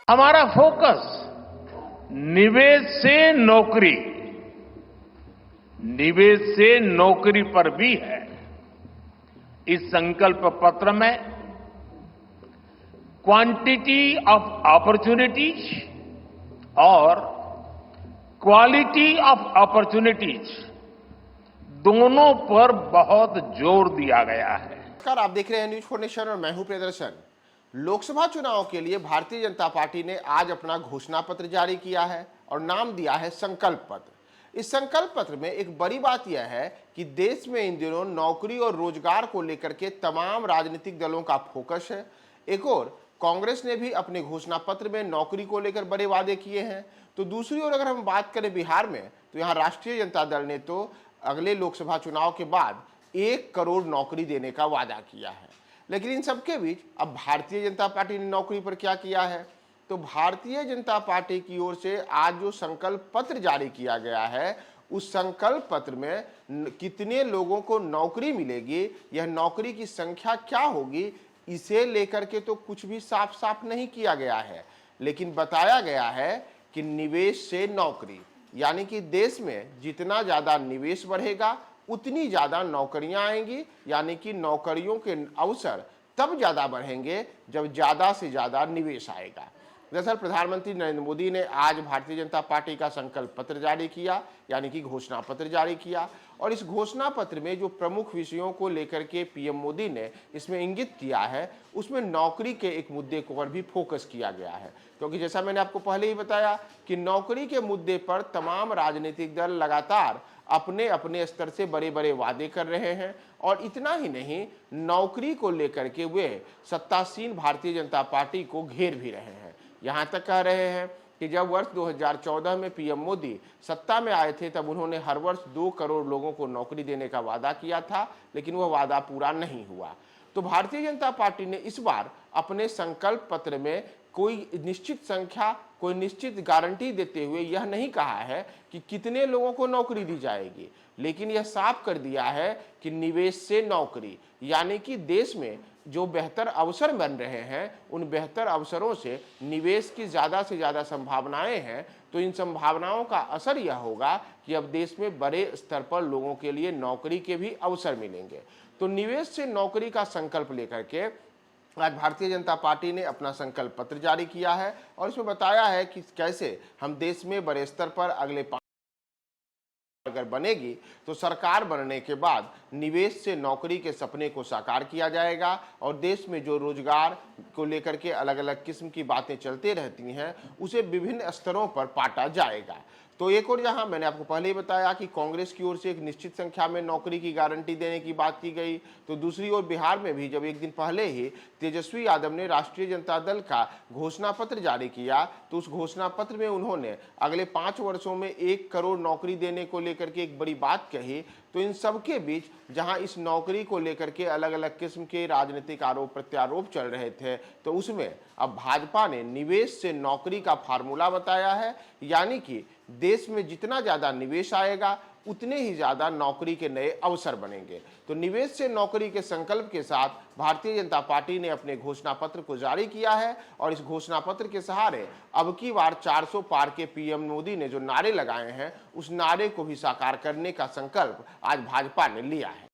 हमारा फोकस निवेश से नौकरी, निवेश से नौकरी पर भी है। इस संकल्प पत्र में क्वांटिटी ऑफ अपॉर्चुनिटीज और क्वालिटी ऑफ अपॉर्चुनिटीज दोनों पर बहुत जोर दिया गया है। नमस्कार, आप देख रहे हैं न्यूज 4 नेशन और मैं हूं प्रियदर्शन। लोकसभा चुनाव के लिए भारतीय जनता पार्टी ने आज अपना घोषणा पत्र जारी किया है और नाम दिया है संकल्प पत्र। इस संकल्प पत्र में एक बड़ी बात यह है कि देश में इन दिनों नौकरी और रोजगार को लेकर के तमाम राजनीतिक दलों का फोकस है। एक और कांग्रेस ने भी अपने घोषणा पत्र में नौकरी को लेकर बड़े वादे किए हैं। तो दूसरी ओर अगर हम बात करें बिहार में, तो यहाँ राष्ट्रीय जनता दल ने तो अगले लोकसभा चुनाव के बाद 1 करोड़ नौकरी देने का वादा किया है। लेकिन इन सबके बीच अब भारतीय जनता पार्टी ने नौकरी पर क्या किया है? तो भारतीय जनता पार्टी की ओर से आज जो संकल्प पत्र जारी किया गया है, उस संकल्प पत्र में कितने लोगों को नौकरी मिलेगी, यह नौकरी की संख्या क्या होगी, इसे लेकर के तो कुछ भी साफ साफ नहीं किया गया है। लेकिन बताया गया है कि निवेश से नौकरी, यानी कि देश में जितना ज्यादा निवेश बढ़ेगा उतनी ज्यादा नौकरियां आएंगी, यानी कि नौकरियों के अवसर तब ज्यादा बढ़ेंगे जब ज्यादा से ज्यादा निवेश आएगा। दरअसल प्रधानमंत्री नरेंद्र मोदी ने आज भारतीय जनता पार्टी का संकल्प पत्र जारी किया, यानी कि घोषणा पत्र जारी किया। और इस घोषणा पत्र में जो प्रमुख विषयों को लेकर के पीएम मोदी ने इसमें इंगित किया है, उसमें नौकरी के एक मुद्दे को पर भी फोकस किया गया है। क्योंकि जैसा मैंने आपको पहले ही बताया कि नौकरी के मुद्दे पर तमाम राजनीतिक दल लगातार अपने अपने स्तर से बड़े बड़े वादे कर रहे हैं। और इतना ही नहीं, नौकरी को लेकर के वे सत्तासीन भारतीय जनता पार्टी को घेर भी रहे हैं। यहां तक कह रहे हैं कि जब वर्ष 2014 में पीएम मोदी सत्ता में आए थे, तब उन्होंने हर वर्ष 2 करोड़ लोगों को नौकरी देने का वादा किया था, लेकिन वह वादा पूरा नहीं हुआ। तो भारतीय जनता पार्टी ने इस बार अपने संकल्प पत्र में कोई निश्चित संख्या, कोई निश्चित गारंटी देते हुए यह नहीं कहा है कि कितने लोगों को नौकरी दी जाएगी, लेकिन यह साफ कर दिया है कि निवेश से नौकरी, यानी कि देश में जो बेहतर अवसर बन रहे हैं, उन बेहतर अवसरों से निवेश की ज़्यादा से ज़्यादा संभावनाएं हैं। तो इन संभावनाओं का असर यह होगा कि अब देश में बड़े स्तर पर लोगों के लिए नौकरी के भी अवसर मिलेंगे। तो निवेश से नौकरी का संकल्प लेकर के आज भारतीय जनता पार्टी ने अपना संकल्प पत्र जारी किया है और इसमें बताया है कि कैसे हम देश में बड़े स्तर पर अगले अगर बनेगी तो सरकार बनने के बाद निवेश से नौकरी के सपने को साकार किया जाएगा और देश में जो रोजगार को लेकर के अलग अलग किस्म की बातें चलते रहती हैं, उसे विभिन्न स्तरों पर बांटा जाएगा। तो एक और यहाँ मैंने आपको पहले ही बताया कि कांग्रेस की ओर से एक निश्चित संख्या में नौकरी की गारंटी देने की बात की गई। तो दूसरी ओर बिहार में भी जब एक दिन पहले ही तेजस्वी यादव ने राष्ट्रीय जनता दल का घोषणा पत्र जारी किया, तो उस घोषणा पत्र में उन्होंने अगले 5 वर्षों में 1 करोड़ नौकरी देने को लेकर के एक बड़ी बात कही। तो इन सबके बीच जहां इस नौकरी को लेकर के अलग अलग किस्म के राजनीतिक आरोप प्रत्यारोप चल रहे थे, तो उसमें अब भाजपा ने निवेश से नौकरी का फार्मूला बताया है, यानी कि देश में जितना ज्यादा निवेश आएगा उतने ही ज्यादा नौकरी के नए अवसर बनेंगे। तो निवेश से नौकरी के संकल्प के साथ भारतीय जनता पार्टी ने अपने घोषणा पत्र को जारी किया है और इस घोषणा पत्र के सहारे अब की बार 400 पार के पीएम मोदी ने जो नारे लगाए हैं, उस नारे को भी साकार करने का संकल्प आज भाजपा ने लिया है।